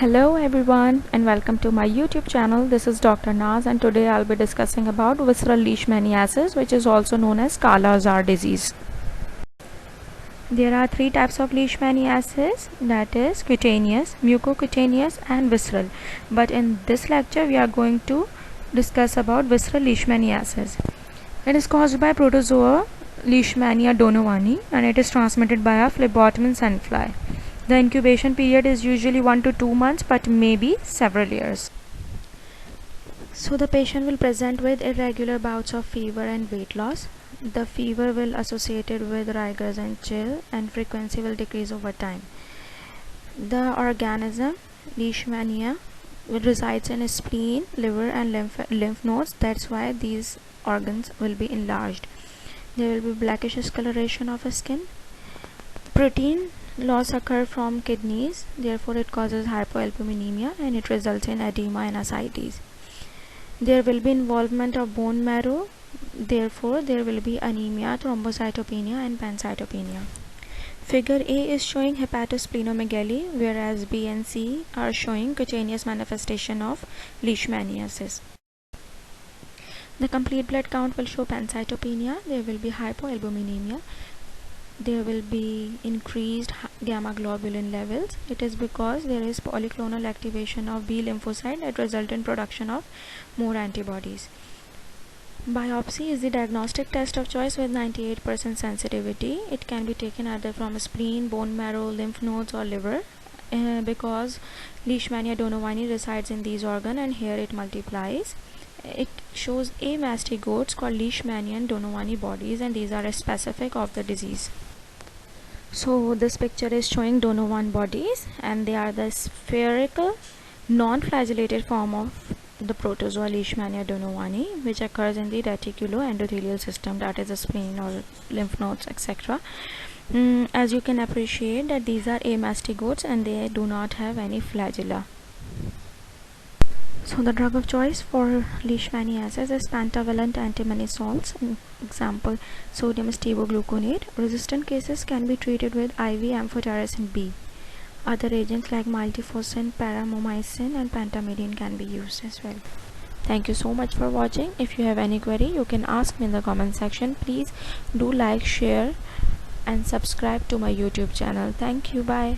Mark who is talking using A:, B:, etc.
A: Hello everyone and welcome to my YouTube channel. This is Dr. Naz and today I'll be discussing about visceral leishmaniasis, which is also known as Kala-Azar disease. There are three types of leishmaniasis, that is cutaneous, mucocutaneous and visceral. But in this lecture we are going to discuss about visceral leishmaniasis. It is caused by protozoa Leishmania donovani and it is transmitted by a phlebotomin sandfly. The incubation period is usually 1 to 2 months but may be several years. So the patient will present with irregular bouts of fever and weight loss. The fever will associated with rigors and chill and frequency will decrease over time. The organism Leishmania resides in spleen, liver and lymph nodes. That's why these organs will be enlarged. There will be blackish discoloration of skin. Protein loss occur from kidneys, therefore it causes hypoalbuminemia and it results in edema and ascites. There will be involvement of bone marrow, therefore there will be anemia, thrombocytopenia and pancytopenia. Figure A is showing hepatosplenomegaly, whereas B and C are showing cutaneous manifestation of leishmaniasis. The complete blood count will show pancytopenia, there will be hypoalbuminemia, there will be increased gamma globulin levels. It is because there is polyclonal activation of B lymphocyte that result in production of more antibodies. Biopsy is the diagnostic test of choice with 98% sensitivity. It can be taken either from spleen, bone marrow, lymph nodes or liver because Leishmania donovani resides in these organs and here it multiplies. It shows A mastigotes called Leishmania and donovani bodies and these are specific of the disease. So this picture is showing donovan bodies and they are the spherical non-flagellated form of the protozoa Leishmania donovani, which occurs in the reticuloendothelial system, that is the spleen or lymph nodes, etc. As you can appreciate that these are amastigotes and they do not have any flagella. So the drug of choice for leishmaniasis is pentavalent antimony salts, example sodium stevogluconate. Resistant cases can be treated with IV amphotericin B. Other agents like miltefosine, paramomycin and pentamidine can be used as well. Thank you so much for watching. If you have any query, you can ask me in the comment section. Please do like, share and subscribe to my YouTube channel. Thank you. Bye.